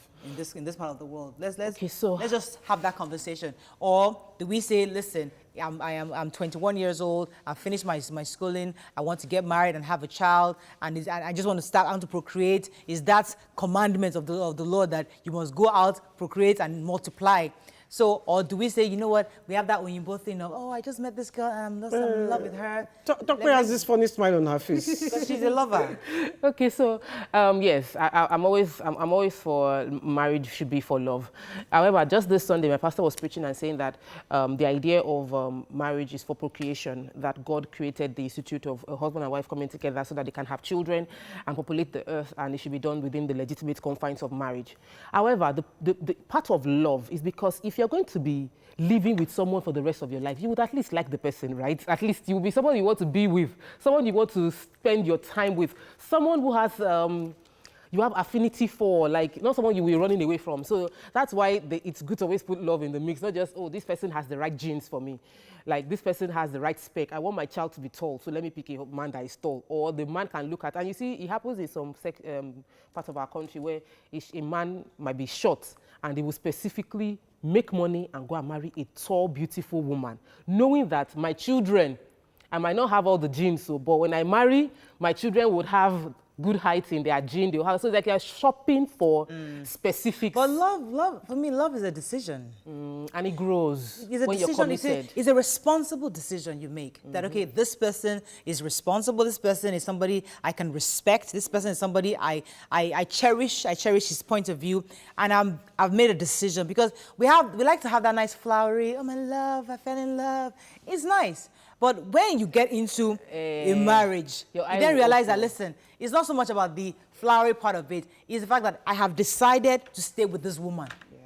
in this part of the world? Let's just have that conversation. Or do we say, listen, I'm 21 years old, I've finished my schooling, I want to get married and have a child, and I just want to start out to procreate. Is that commandment of the Lord that you must go out, procreate, and multiply? So, or do we say, you know what, we have that Oyinbo thing of, oh, I just met this girl and I'm in love with her. Tokwe has this funny smile on her face. Because she's a lover. Okay, so yes, I'm always for marriage should be for love. However, just this Sunday, my pastor was preaching and saying that the idea of marriage is for procreation, that God created the institute of a husband and wife coming together so that they can have children and populate the earth, and it should be done within the legitimate confines of marriage. However, the part of love is because if you're going to be living with someone for the rest of your life, you would at least like the person, right? At least you will be someone you want to be with, someone you want to spend your time with, someone who has you have affinity for, like not someone you will be running away from. So that's why it's good to always put love in the mix, not just, oh, this person has the right genes for me. Like, this person has the right spec. I want my child to be tall, so let me pick a man that is tall. Or the man can look at, and you see, it happens in some parts of our country where a man might be short, and they will specifically make money and go and marry a tall, beautiful woman, knowing that my children, I might not have all the genes, but when I marry, my children would have good height in their gene. They will have, so it's like you're shopping for specifics. But love, for me, love is a decision. And it grows it's a when decision, you're committed. It's a responsible decision you make. That, okay, this person is responsible, this person is somebody I can respect, this person is somebody I cherish his point of view, and I've made a decision. Because we like to have that nice flowery, oh my love, I fell in love. It's nice. But when you get into a marriage, you then realize that, listen, it's not so much about the flowery part of it. It's the fact that I have decided to stay with this woman. Yeah.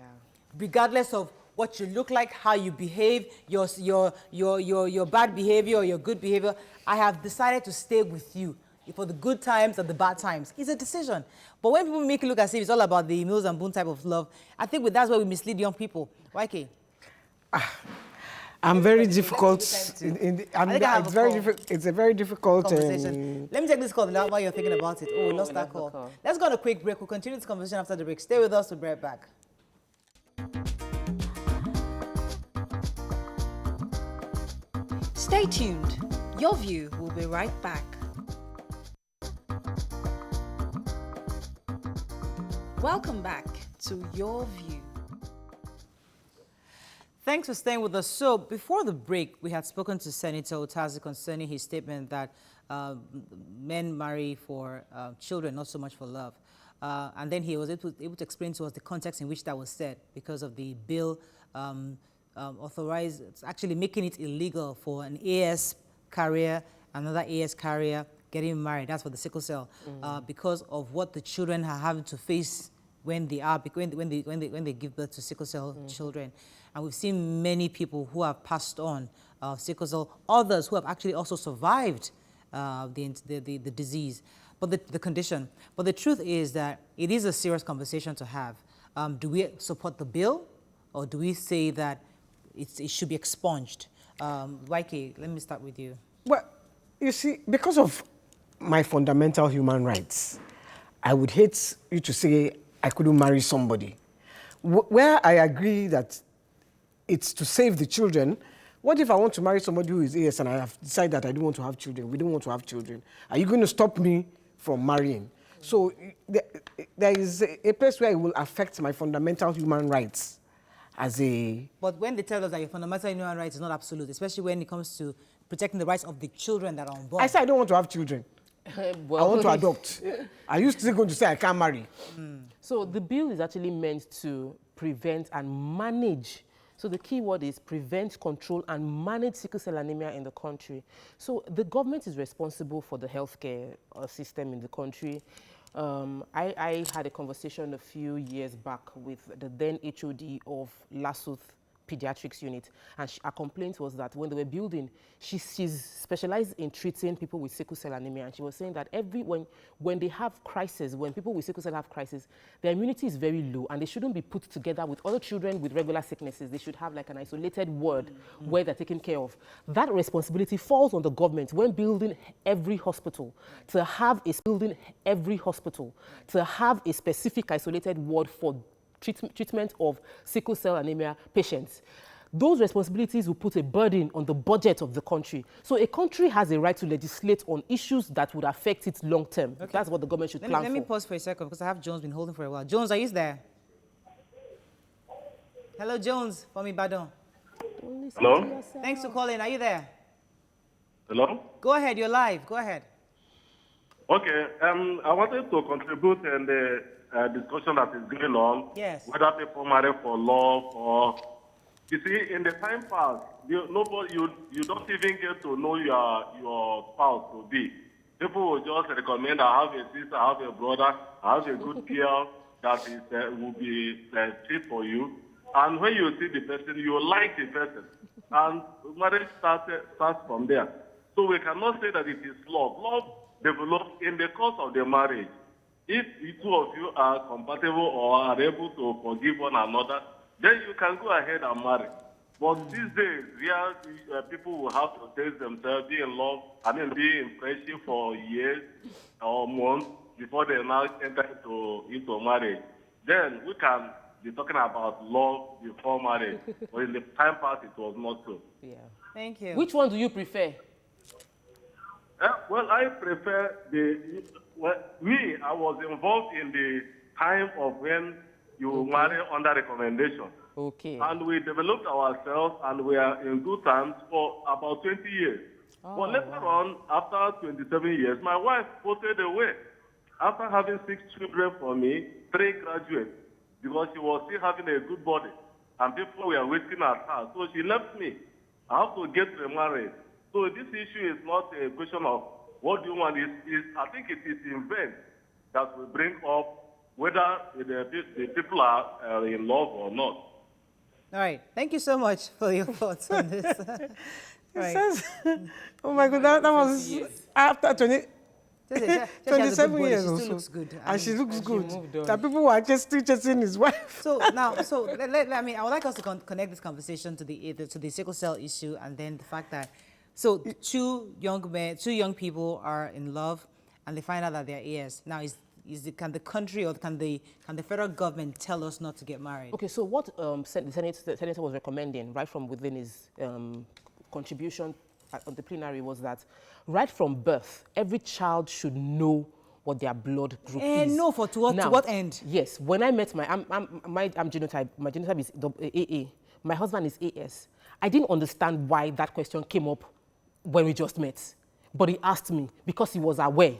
Regardless of what you look like, how you behave, your bad behavior or your good behavior, I have decided to stay with you for the good times and the bad times. It's a decision. But when people make it look as if it's all about the Mills and Boone type of love, I think that's where we mislead young people. YK? I'm very difficult. It's a very difficult conversation. Let me take this call while you're thinking about it. Oh, we lost that call. Let's go on a quick break. We'll continue this conversation after the break. Stay with us. We'll be right back. Stay tuned. Your View will be right back. Welcome back to Your View. Thanks for staying with us. So before the break, we had spoken to Senator Utazi concerning his statement that men marry for children, not so much for love. And then he was able to explain to us the context in which that was said, because of the bill actually making it illegal for an AS carrier, another AS carrier getting married. That's for the sickle cell, because of what the children are having to face when they give birth to sickle cell children. And we've seen many people who have passed on sickle cell, others who have actually also survived the disease, but the condition. But the truth is that it is a serious conversation to have. Do we support the bill, or do we say that it should be expunged? YK, let me start with you. Well, you see, because of my fundamental human rights, I would hate you to say I couldn't marry somebody. Where I agree that it's to save the children, what if I want to marry somebody who is AS and I have decided that I don't want to have children? We don't want to have children. Are you going to stop me from marrying? So there is a place where it will affect my fundamental human rights as a... But when they tell us that your fundamental human rights is not absolute, especially when it comes to protecting the rights of the children that are unborn. I said I don't want to have children. Well, I want to adopt. Are you still going to say I can't marry? So the bill is actually meant to prevent and manage. So the key word is prevent, control, and manage sickle cell anemia in the country. So the government is responsible for the healthcare system in the country. I had a conversation a few years back with the then HOD of Lasuth Pediatrics Unit, and her complaint was that when they were building, she's specialized in treating people with sickle cell anemia, and she was saying that when they have crisis, when people with sickle cell have crisis, their immunity is very low, and they shouldn't be put together with other children with regular sicknesses. They should have like an isolated ward where they're taken care of. That responsibility falls on the government when building every hospital to have a specific isolated ward for treatment of sickle cell anemia patients. Those responsibilities will put a burden on the budget of the country. So a country has a right to legislate on issues that would affect it long term. Okay. That's what the government should plan for. Let me pause for a second because I have Jones been holding for a while. Jones, are you there? Hello, Jones from Ibadan. Hello? Thanks for calling. Are you there? Hello? Go ahead. You're live. Go ahead. Okay. I wanted to contribute in the discussion that is going on. Yes. Whether people marry for love or... You see, in the time past, you don't even get to know your spouse to be. People will just recommend, I have a sister, I have a brother, I have a good girl that will be fit for you. And when you see the person, you like the person. And marriage starts from there. So we cannot say that it is love. Love develops in the course of the marriage. If the two of you are compatible or are able to forgive one another, then you can go ahead and marry. But these days, people will have to taste themselves, be in love, be in friendship for years or months before they now enter into marriage. Then we can be talking about love before marriage. But in the time past, it was not so. Yeah. Thank you. Which one do you prefer? Well, I prefer I was involved in the time of when you marry under recommendation. Okay. And we developed ourselves and we are in good terms for about 20 years. But later on, after 27 years, my wife posted away. After having 6 children for me, 3 graduates, because she was still having a good body. And people were waiting at her. So she left me. I have to get remarried. So this issue is not a question of what do you want. I think it is event that will bring up whether the people are in love or not. All right. Thank you so much for your thoughts on this. Right. Says, oh my God, that was after 27 years She or still so. looks good. And she looks good. moved on. That people were just still chasing his wife. So now, I would like us to connect this conversation to the sickle cell issue, and then the fact that two young people are in love, and they find out that they're AS. Now, can the country or can the federal government tell us not to get married? Okay, so what the senator was recommending right from within his contribution on the plenary was that right from birth, every child should know what their blood group is. No, to what end? Yes, when I met I'm genotype. My genotype is AA. My husband is AS. I didn't understand why that question came up when we just met, but he asked me because he was aware.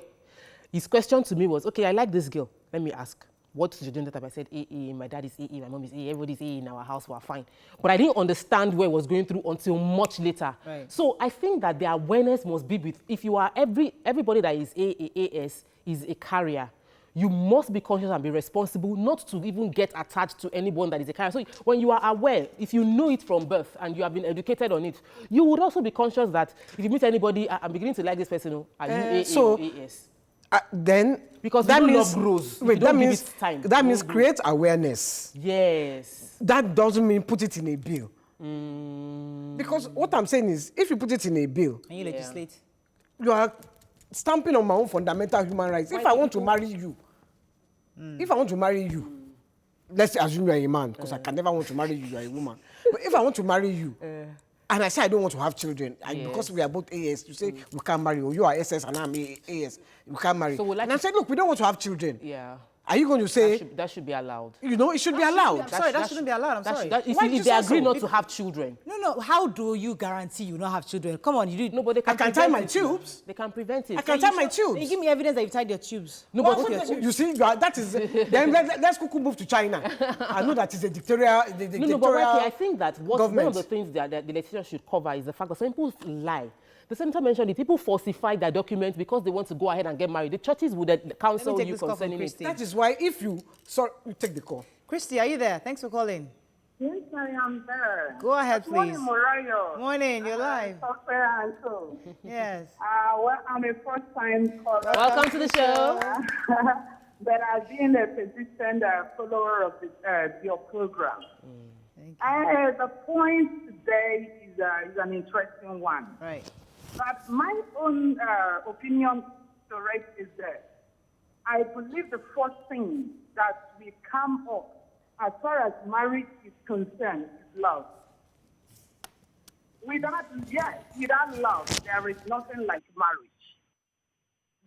His question to me was, okay, I like this girl. Let me ask, what's your genotype? I said AA. My dad is AA. My mom is AA. Everybody's AA in our house. We're fine. But I didn't understand where I was going through until much later. Right. So I think that the awareness must be with, if you are everybody that is AS is a carrier, you must be conscious and be responsible not to even get attached to anyone that is a carrier. So when you are aware, if you know it from birth and you have been educated on it, you would also be conscious that if you meet anybody, I'm beginning to like this person, are you AA or AS? Then because that means love grows. Wait, that means create awareness. Yes. That doesn't mean put it in a bill. Because what I'm saying is, if you put it in a bill, And you legislate. you are stamping on my own fundamental human rights. If I want to marry you, let's assume you are a man, because I can never want to marry you, you are a woman. But if I want to marry you, and I say I don't want to have children, and because we are both AS, you say we can't marry, or you are SS and I'm AS, we can't marry. So and I said, look, we don't want to have children. Yeah. Are you going to say that should be allowed? You know, it should be allowed. I'm sorry, that shouldn't be allowed. I'm sorry. If they agree not to have children. No. How do you guarantee you not have children? Come on, you do. No, but they can I can tie my tubes. They can prevent it. I can tie my tubes. You give me evidence that you tied your tubes. No, But you see, that is. Then let's quickly move to China. I know that is a dictatorial. No, but I think that one government. of the things that the legislation should cover is the fact that some people lie. The senator mentioned it. People falsify their documents because they want to go ahead and get married. The churches would counsel you concerning it. That is why if you take the call. Christy, are you there? Thanks for calling. Yes, I am there. Go ahead, Good please. morning, Morayo. Morning, you're live. Software and so. Yes. Well, I'm a first-time caller. Welcome to the show. But I've been a persistent follower of your program. The point today is an interesting one. Right. But my own opinion direct is that I believe the first thing that we come up as far as marriage is concerned is love. Without love, there is nothing like marriage.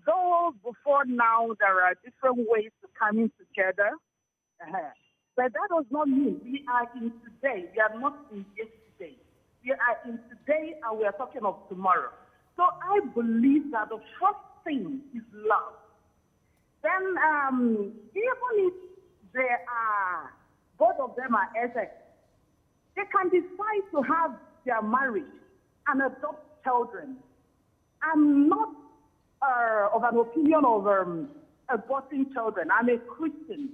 Though before now there are different ways to coming together, but that does not mean we are in today. We are not in yesterday. We are in today and we are talking of tomorrow. So I believe that the first thing is love. Then even if both of them are Essex, they can decide to have their marriage and adopt children. I'm not of an opinion of aborting children. I'm a Christian,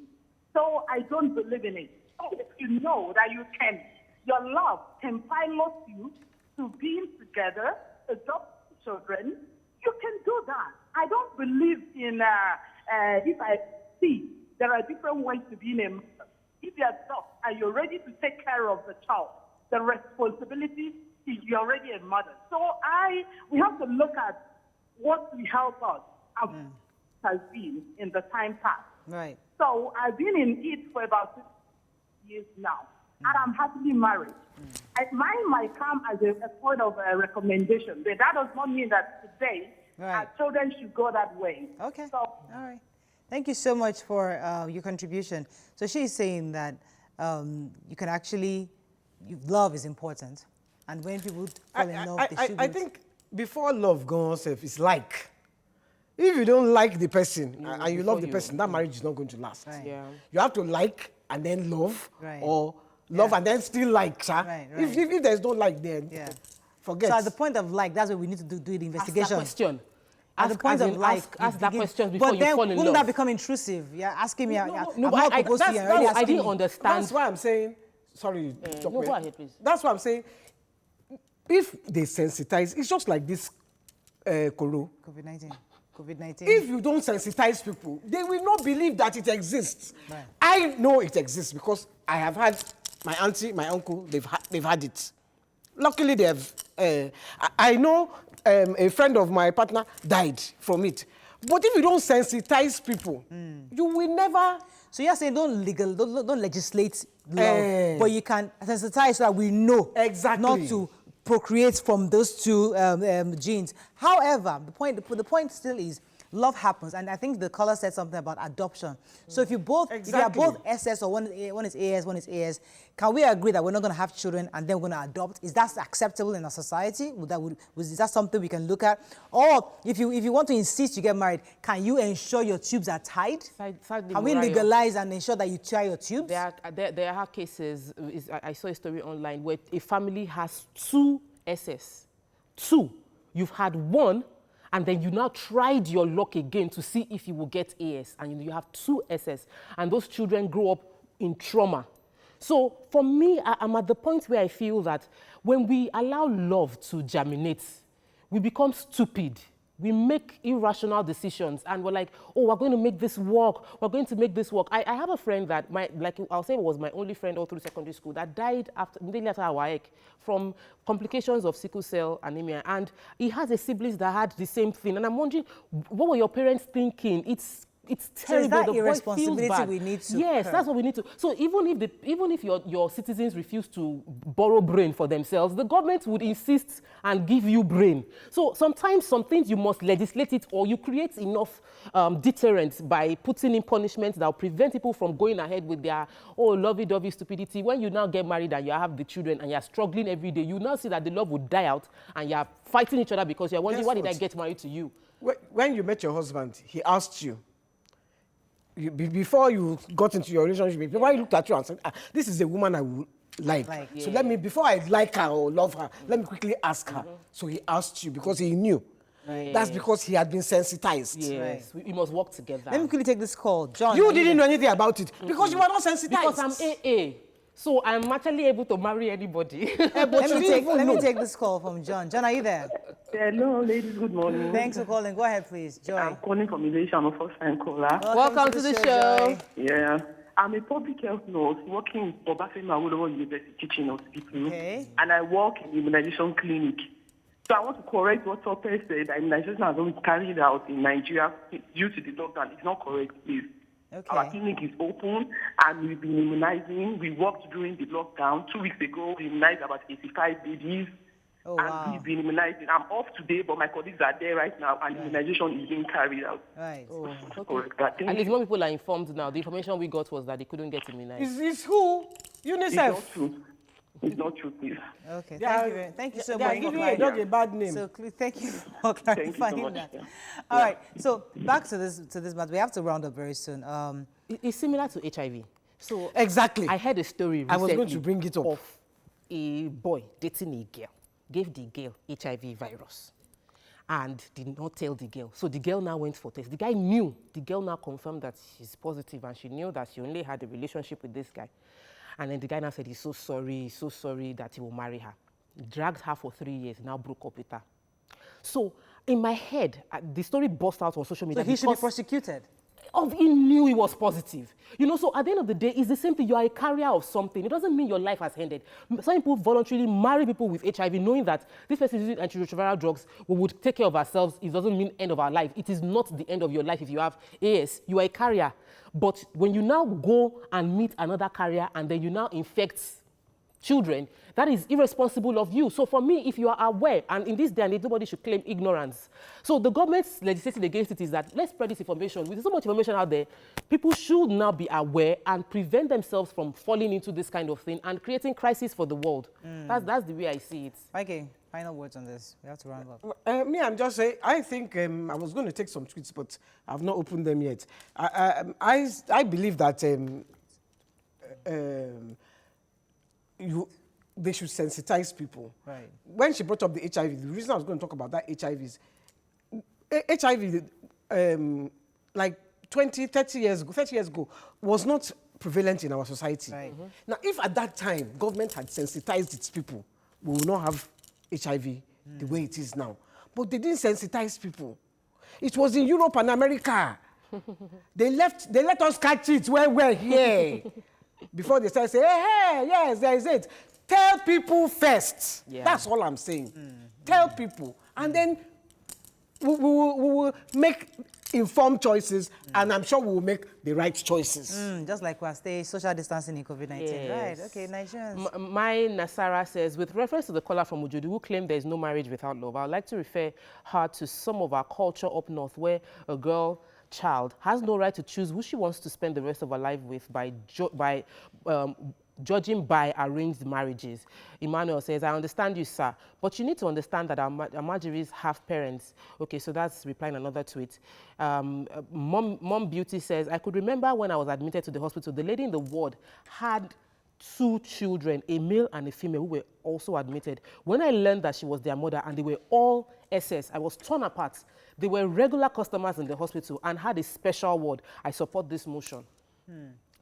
so I don't believe in it. So if you know that your love can pilot you to being together, adopt children, you can do that. I don't believe in, if I see there are different ways to be in a mother. If you adopt and you're ready to take care of the child, the responsibility is you're already a mother. So we have to look at what will help us has been in the time past. Right. So I've been in it for about 6 years now, and I'm happily married. Mine might come as a point of recommendation, but that does not mean that today our children should go that way. Okay. So, all right. Thank you so much for your contribution. So she's saying that you can actually, love is important. And when people fall in love, they shouldn't. I think before love goes off, it's like. If you don't like the person and you love the person, that marriage is not going to last. Right. Yeah. You have to like and then love, Right. or love and then still like. Right. If there's no like there, forget. So at the point of like, that's what we need to do the Ask investigation. that question. At the point of like, ask that begin- question before but you then fall in love. wouldn't that become intrusive? Yeah, asking me. I'm but not proposed to you. I Already asking didn't me. understand. That's why I'm saying, sorry, no, go ahead, please. That's why I'm saying, if they sensitize, it's just like this COVID-19. If you don't sensitize people, they will not believe that it exists. Right. I know it exists because I have had my auntie, my uncle, they've had it. Luckily, they have. I know a friend of my partner died from it. But if you don't sensitize people, you will never. So you're saying don't legislate love, but you can sensitize so that we know Exactly. not to procreate from those two genes. However, the point still is love happens, and I think the caller said something about adoption. So if you are both SS or one is AS, one is AS, can we agree that we're not going to have children and then we're going to adopt? Is that acceptable in our society? Is that something we can look at? Or if you want to insist you get married, can you ensure your tubes are tied? Can we legalize and ensure that you tie your tubes? There are cases. I saw a story online where a family has 2 SS. 2. You've had 1. And then you now tried your luck again to see if you will get AS, and you have 2 SS, and those children grow up in trauma. So for me, I'm at the point where I feel that when we allow love to germinate, we become stupid we make irrational decisions and we're like, oh, we're going to make this work. We're going to make this work. I have a friend that, I'll say it was my only friend all through secondary school that died immediately after WAEC from complications of sickle cell anemia. And he has a siblings that had the same thing. And I'm wondering, what were your parents thinking? It's terrible. So is that the irresponsibility boy feels bad. we need to Yes, curb? that's what we need to. So even if your citizens refuse to borrow brain for themselves, the government would insist and give you brain. So sometimes some things you must legislate it, or you create enough deterrence by putting in punishments that will prevent people from going ahead with their lovey-dovey stupidity. When you now get married and you have the children and you're struggling every day, you now see that the love would die out and you're fighting each other because you're wondering, why did I get married to you? When you met your husband, he asked you, before you got into your relationship, before he looked at you and said, this is a woman I would like. So before I like her or love her, let me quickly ask her. So he asked you because he knew. Right. That's because he had been sensitized. Yes, we must work together. Let me quickly take this call. John. You didn't know anything about it because you were not sensitized. Because I'm AA. So I'm actually able to marry anybody. Let me take this call from John. John, are you there? Hello, ladies. Good morning. Thanks for calling. Go ahead, please. Joy. I'm calling from Malaysia. I'm a first-time caller. Welcome to the show. Joy. Yeah. I'm a public health nurse working in Obafemi Awolowo University Teaching Hospital. Okay. And I work in the immunization clinic. So I want to correct what Tope said. That immunization has always carried out in Nigeria due to the lockdown. It's not correct, please. Okay. Our clinic is open and we've been immunizing. We worked during the lockdown. 2 weeks ago, we immunized about 85 babies. Oh, and wow. we've been immunizing. I'm off today, but my colleagues are there right now, and immunization is being carried out. Right. Correct that. At least more people are informed now. The information we got was that they couldn't get immunized. Is who? UNICEF. It's not true. It's not true, please. Okay. Yeah, thank you so they much. are giving a dog a bad name. So thank you for Thank you so clarifying much. that. Yeah. All right. So back to this matter. We have to round up very soon. It's similar to HIV. So Exactly. I heard a story recently I was going to bring it up. of a boy dating a girl, gave the girl HIV virus and did not tell the girl. So the girl now went for test. The guy knew. The girl now confirmed that she's positive and she knew that she only had a relationship with this guy. And then the guy now said he's so sorry that he will marry her. He dragged her for 3 years, now broke up with her. So in my head, the story burst out on social media. So he should be because prosecuted. he knew he was positive. You know, so at the end of the day, it's the same thing. You are a carrier of something. It doesn't mean your life has ended. Some people voluntarily marry people with HIV, knowing that this person is using antiretroviral drugs, we would take care of ourselves. It doesn't mean end of our life. It is not the end of your life if you have AS. You are a carrier. But when you now go and meet another carrier and then you now infect children, that is irresponsible of you. So for me, if you are aware, and in this day and age, nobody should claim ignorance. So the government's legislating against it is that let's spread this information. With so much information out there, people should now be aware and prevent themselves from falling into this kind of thing and creating crisis for the world. That's the way I see it. Okay. Final words on this. We have to round up. Me, I'm just saying, I think I was going to take some tweets, but I've not opened them yet. I believe that they should sensitize people. Right. When she brought up the HIV, the reason I was going to talk about that HIV is HIV, like 20, 30 years ago, was not prevalent in our society. Right. Now, if at that time government had sensitized its people, we would not have HIV the way it is now. But they didn't sensitize people. It was in Europe and America. They let us catch it when we're here. Before they started saying, hey, yes, there is it. Tell people first. Yeah. That's all I'm saying. Tell people. And then we will make informed choices, and I'm sure we will make the right choices. Just like we stay social distancing in COVID-19. Yes. Right, okay, Nigerians. My Nasara says, with reference to the caller from Ujudu who claimed there is no marriage without love, I would like to refer her to some of our culture up north where a girl child has no right to choose who she wants to spend the rest of her life with by judging by arranged marriages. Emmanuel says, I understand you, sir, but you need to understand that our Marjories have parents. Okay, so that's replying another tweet. Mom Beauty says, I could remember when I was admitted to the hospital, the lady in the ward had 2 children, a male and a female, who were also admitted. When I learned that she was their mother and they were all SS, I was torn apart. They were regular customers in the hospital and had a special ward. I support this motion.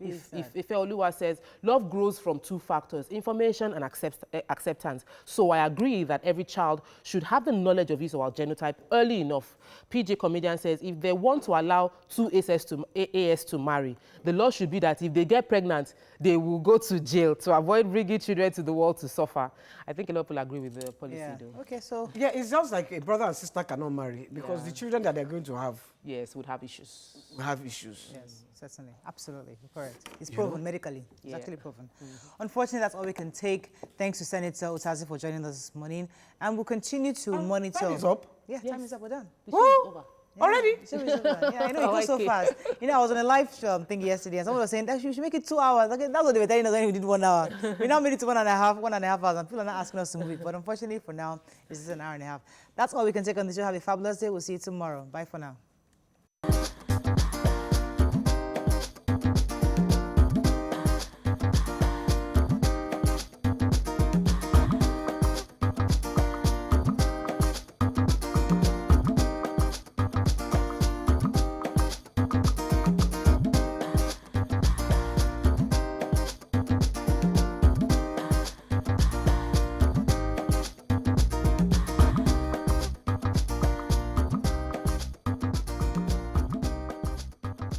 If Oluwa says, love grows from two factors, information and acceptance. So I agree that every child should have the knowledge of his or her genotype early enough. PJ Comedian says, if they want to allow two AS to marry, the law should be that if they get pregnant, they will go to jail to avoid bringing children to the world to suffer. I think a lot of people agree with the policy, though. Okay, so... Yeah, it's just like a brother and sister cannot marry because the children that they're going to have... Yes, would have issues. Will have issues. Yes, certainly. Absolutely. Correct. It's proven medically. It's actually proven. Unfortunately, that's all we can take. Thanks to Senator Utazi for joining us this morning. And we'll continue to monitor... Time is up. Yeah, time is up. We're done. The show is over. Yeah, Already? the show is over. Yeah, I know, it goes so fast. You know, I was on a live thing yesterday, and someone was saying that you should make it 2 hours. Okay, that's what they were telling us when we did 1 hour. We now made it to 1.5 hours, and people are not asking us to move it. But unfortunately, for now, it's just an hour and a half. That's all we can take on the show. Have a fabulous day. We'll see you tomorrow. Bye for now.